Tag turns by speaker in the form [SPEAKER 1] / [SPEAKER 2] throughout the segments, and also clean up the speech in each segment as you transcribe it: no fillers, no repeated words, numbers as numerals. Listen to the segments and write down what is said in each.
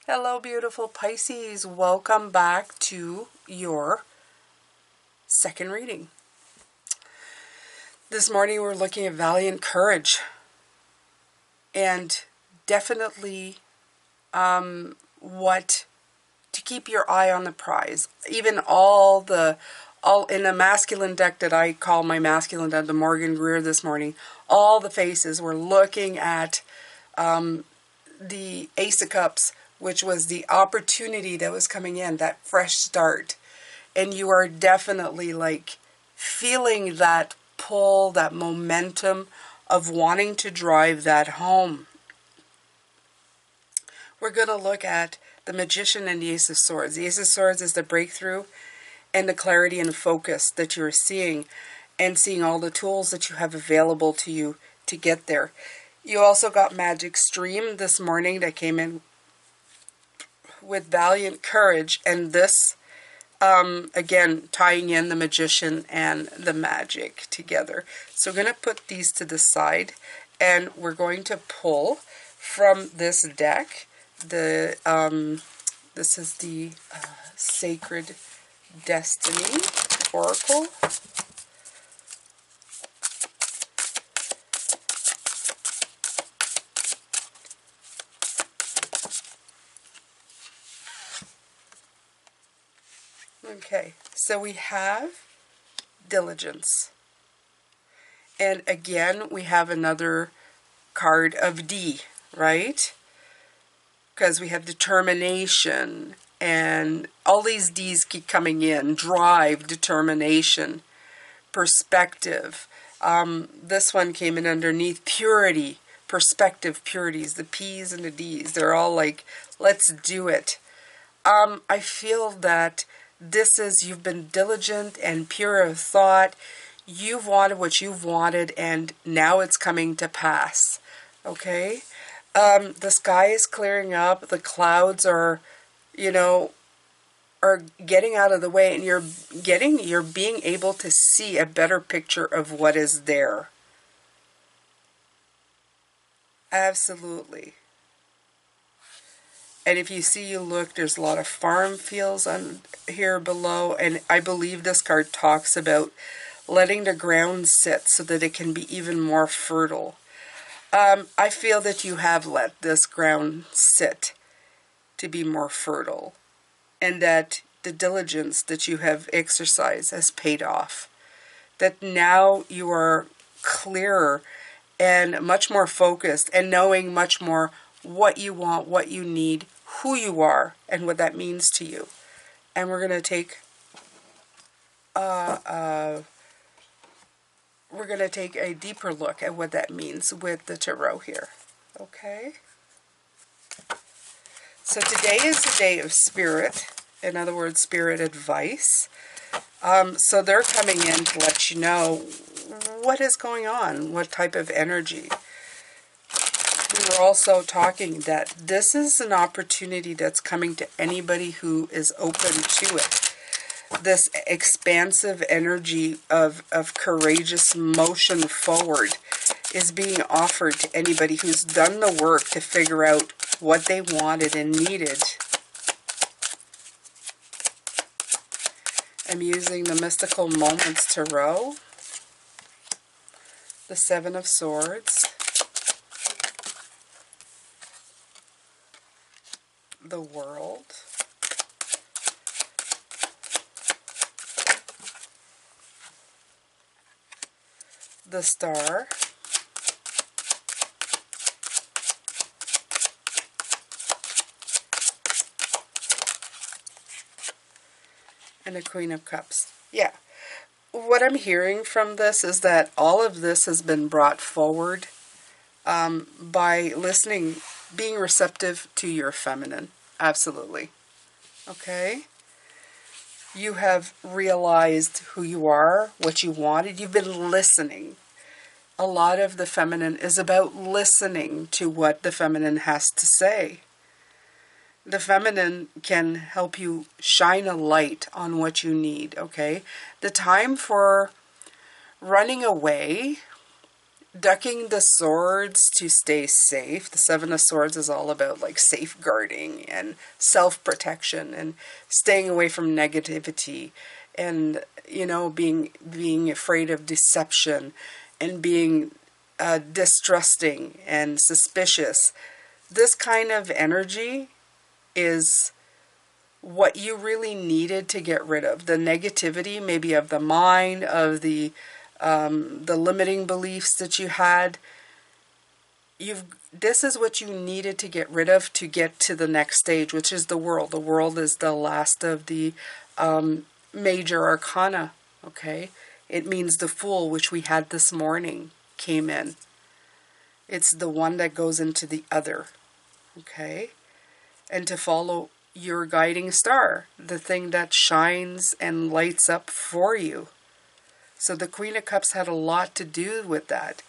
[SPEAKER 1] Hello, beautiful Pisces. Welcome back to your second reading. This morning we're looking at Valiant Courage. And definitely what to keep your eye on the prize. Even all in the masculine deck that I call my masculine deck, the Morgan Greer this morning, all the faces were looking at the Ace of Cups, which was the opportunity that was coming in, that fresh start. And you are definitely like feeling that pull, that momentum of wanting to drive that home. We're going to look at the Magician and the Ace of Swords. The Ace of Swords is the breakthrough and the clarity and focus that you're seeing, and seeing all the tools that you have available to you to get there. You also got Magic Stream this morning that came in with Valiant Courage, and this, again, tying in the Magician and the Magic together. So we're going to put these to the side, and we're going to pull from this deck. This is the Sacred Destiny Oracle. Okay, so we have Diligence. And again, we have another card of D, right? Because we have determination, and all these D's keep coming in. Drive, determination, perspective. This one came in underneath purity, perspective, purities. The P's and the D's, they're all like, let's do it. I feel that this is, you've been diligent and pure of thought. You've wanted what you've wanted, and now it's coming to pass. Okay? The sky is clearing up. The clouds are, are getting out of the way, and you're being able to see a better picture of what is there. Absolutely. And if you see, you look, there's a lot of farm fields on here below. And I believe this card talks about letting the ground sit so that it can be even more fertile. I feel that you have let this ground sit to be more fertile. And that the diligence that you have exercised has paid off. That now you are clearer and much more focused and knowing much more what you want, what you need, who you are, and what that means to you. And we're going to take a deeper look at what that means with the tarot here. Okay? So today is the day of spirit. In other words, spirit advice. So they're coming in to let you know what is going on, what type of energy. We were also talking that this is an opportunity that's coming to anybody who is open to it. This expansive energy of courageous motion forward is being offered to anybody who's done the work to figure out what they wanted and needed. I'm using the Mystical Moments Tarot, the Seven of Swords, the World, the Star, and the Queen of Cups. Yeah. What I'm hearing from this is that all of this has been brought forward by listening, being receptive to your feminine. Absolutely. Okay? You have realized who you are, what you wanted. You've been listening. A lot of the feminine is about listening to what the feminine has to say. The feminine can help you shine a light on what you need, okay? The time for running away, ducking the swords to stay safe. The Seven of Swords is all about like safeguarding and self-protection and staying away from negativity and, you know, being afraid of deception and being distrusting and suspicious. This kind of energy is what you really needed to get rid of. The negativity, maybe of the mind, of the limiting beliefs that you had. This is what you needed to get rid of to get to the next stage, which is the World. The World is the last of the major arcana, okay? It means the Fool, which we had this morning, came in. It's the one that goes into the other, okay? And to follow your guiding star, the thing that shines and lights up for you. So the Queen of Cups had a lot to do with that.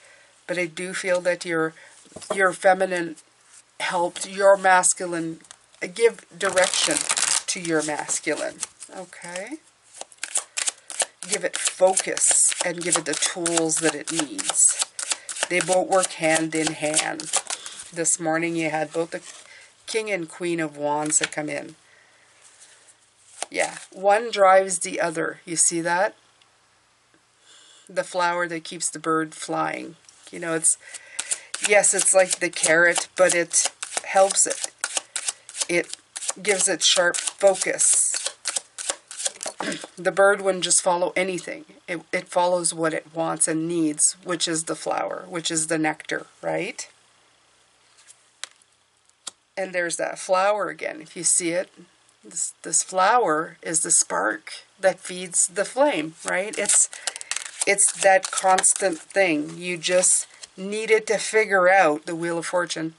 [SPEAKER 1] But I do feel that your feminine helped your masculine give direction to your masculine. Okay? Give it focus and give it the tools that it needs. They both work hand in hand. This morning you had both the King and Queen of Wands that come in. Yeah, one drives the other. You see that? The flower that keeps the bird flying. You know, it's like the carrot, but it helps it. It gives it sharp focus. The bird wouldn't just follow anything. It follows what it wants and needs, which is the flower, which is the nectar, right? And there's that flower again. If you see it, this flower is the spark that feeds the flame, right? It's that constant thing. You just needed to figure out, the Wheel of Fortune,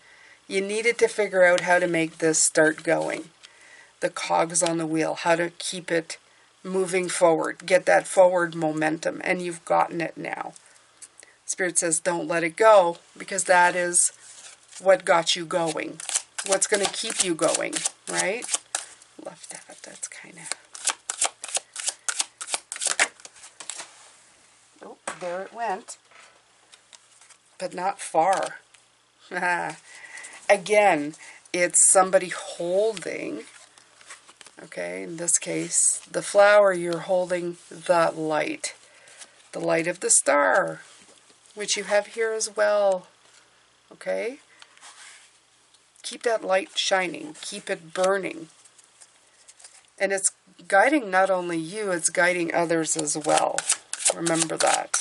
[SPEAKER 1] you needed to figure out how to make this start going. The cogs on the wheel, how to keep it moving forward, get that forward momentum, and you've gotten it now. Spirit says don't let it go, because that is what got you going. What's going to keep you going, right? Love that. That's kind of... Oh, there it went. But not far. Again, it's somebody holding, okay, in this case, the flower, you're holding the light of the star, which you have here as well, okay? Keep that light shining, keep it burning. And it's guiding not only you, it's guiding others as well. Remember that.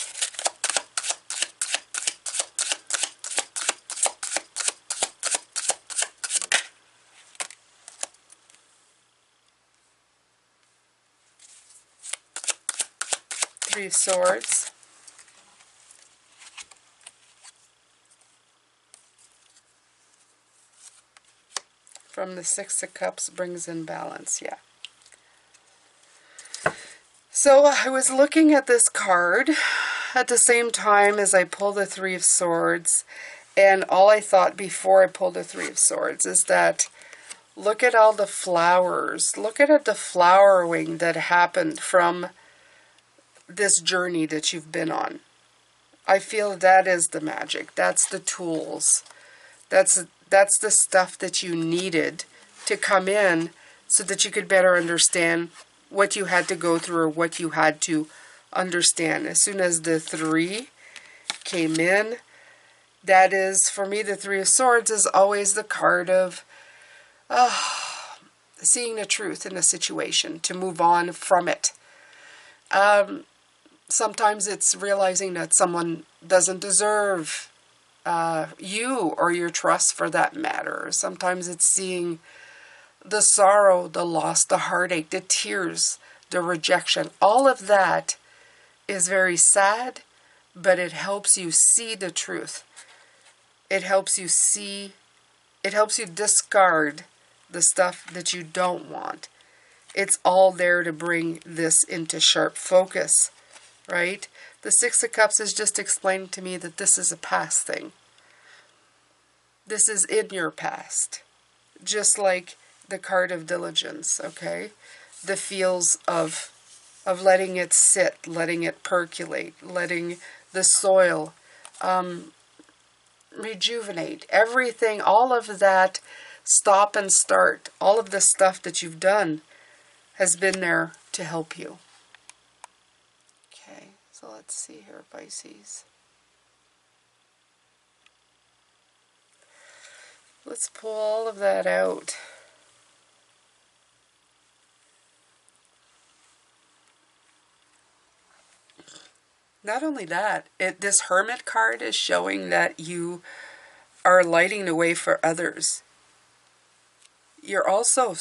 [SPEAKER 1] Three of Swords. From the Six of Cups brings in balance, yeah. So I was looking at this card at the same time as I pulled the Three of Swords, and all I thought before I pulled the Three of Swords is that look at all the flowers. Look at the flowering that happened from this journey that you've been on. I feel that is the magic. That's the tools. That's the stuff that you needed to come in so that you could better understand what you had to go through or what you had to understand. As soon as the three came in, that is, for me, the Three of Swords is always the card of seeing the truth in a situation, to move on from it. Sometimes it's realizing that someone doesn't deserve you or your trust for that matter. Sometimes it's seeing the sorrow, the loss, the heartache, the tears, the rejection. All of that is very sad, but it helps you see the truth. It helps you see, it helps you discard the stuff that you don't want. It's all there to bring this into sharp focus, right? The Six of Cups is just explaining to me that this is a past thing. This is in your past. Just like the card of Diligence, okay? The feels of letting it sit, letting it percolate, letting the soil rejuvenate. Everything, all of that stop and start, all of the stuff that you've done has been there to help you. Okay, so let's see here, Pisces. Let's pull all of that out. Not only that, this Hermit card is showing that you are lighting the way for others. You're also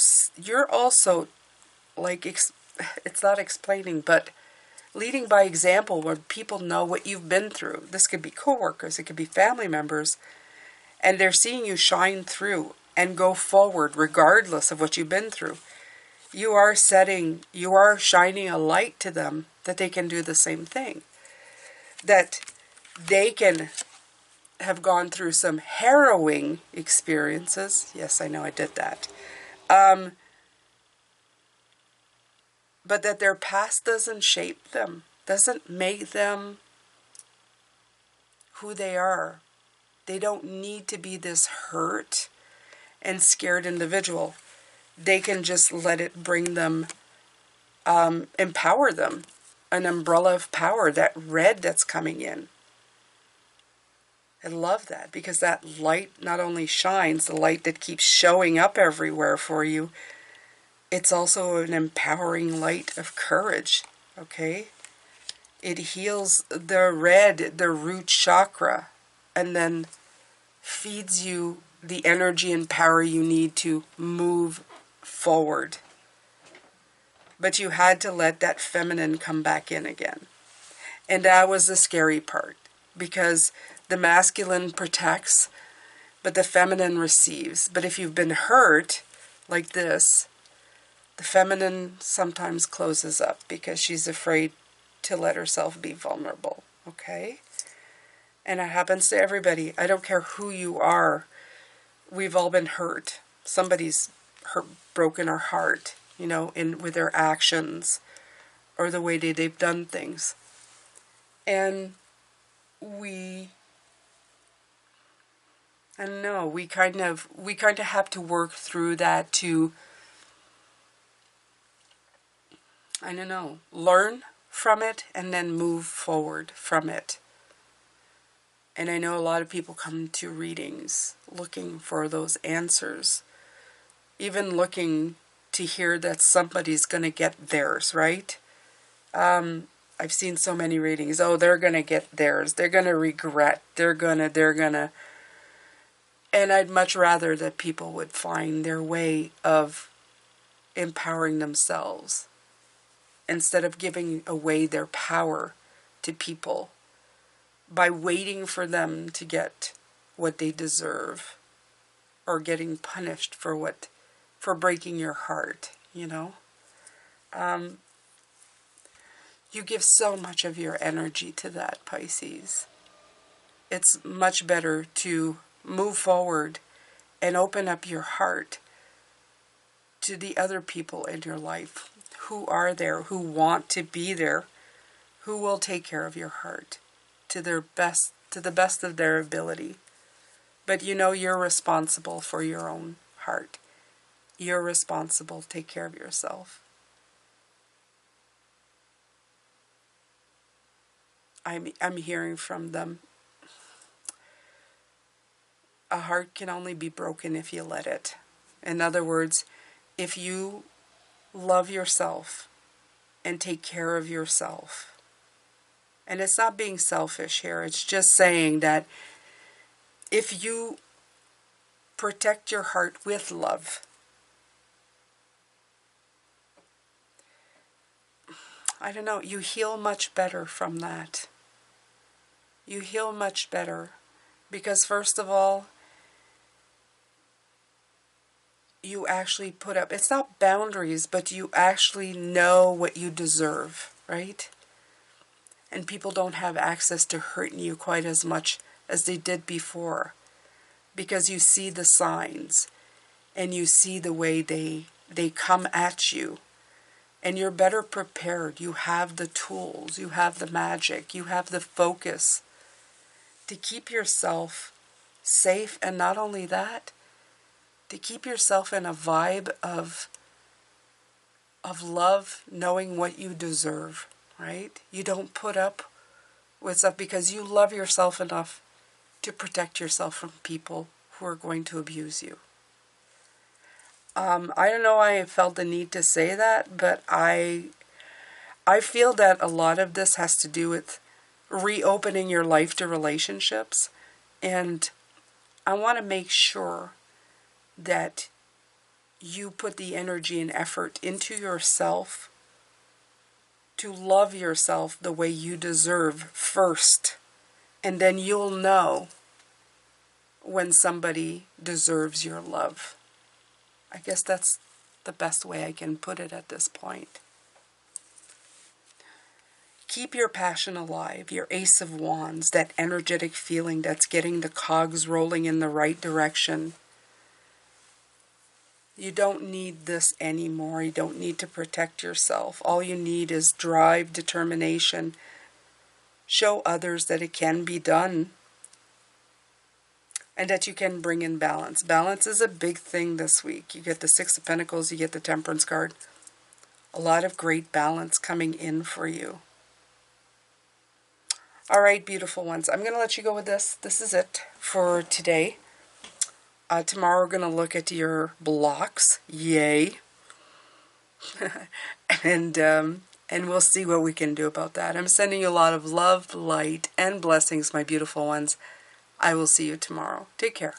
[SPEAKER 1] like, it's not explaining, but leading by example where people know what you've been through. This could be coworkers, it could be family members, and they're seeing you shine through and go forward regardless of what you've been through. You are shining a light to them that they can do the same thing. That they can have gone through some harrowing experiences. Yes, I know I did that. But that their past doesn't shape them, doesn't make them who they are. They don't need to be this hurt and scared individual. They can just let it bring them, empower them. An umbrella of power, that red that's coming in. I love that, because that light not only shines, the light that keeps showing up everywhere for you, it's also an empowering light of courage, okay? It heals the red, the root chakra, and then feeds you the energy and power you need to move forward. But you had to let that feminine come back in again. And that was the scary part, because the masculine protects, but the feminine receives. But if you've been hurt like this, the feminine sometimes closes up because she's afraid to let herself be vulnerable, okay? And it happens to everybody. I don't care who you are. We've all been hurt. Somebody's broken our heart, with their actions or the way they've done things. And we kind of have to work through that to, learn from it and then move forward from it. And I know a lot of people come to readings looking for those answers, even looking to hear that somebody's going to get theirs, right? I've seen so many readings. Oh, they're going to get theirs. They're going to regret. They're going to. And I'd much rather that people would find their way of empowering themselves instead of giving away their power to people by waiting for them to get what they deserve or getting punished for breaking your heart, You give so much of your energy to that, Pisces. It's much better to move forward and open up your heart to the other people in your life who are there, who want to be there, who will take care of your heart to the best of their ability. But you're responsible for your own heart. You're responsible to take care of yourself. I'm hearing from them. A heart can only be broken if you let it. In other words, if you love yourself and take care of yourself. And it's not being selfish here. It's just saying that if you protect your heart with love, you heal much better from that. You heal much better because, first of all, you actually put up, it's not boundaries, but you actually know what you deserve, right? And people don't have access to hurting you quite as much as they did before because you see the signs and you see the way they come at you. And you're better prepared. You have the tools. You have the magic. You have the focus. to keep yourself safe, and not only that, to keep yourself in a vibe of love, knowing what you deserve, right? You don't put up with stuff because you love yourself enough to protect yourself from people who are going to abuse you. I don't know why I felt the need to say that, but I feel that a lot of this has to do with reopening your life to relationships. And I want to make sure that you put the energy and effort into yourself to love yourself the way you deserve first. And then you'll know when somebody deserves your love. I guess that's the best way I can put it at this point. Keep your passion alive, your Ace of Wands, that energetic feeling that's getting the cogs rolling in the right direction. You don't need this anymore. You don't need to protect yourself. All you need is drive, determination. Show others that it can be done and that you can bring in balance. Balance is a big thing this week. You get the Six of Pentacles, you get the Temperance card. A lot of great balance coming in for you. All right, beautiful ones. I'm going to let you go with this. This is it for today. Tomorrow we're going to look at your blocks. Yay. and we'll see what we can do about that. I'm sending you a lot of love, light, and blessings, my beautiful ones. I will see you tomorrow. Take care.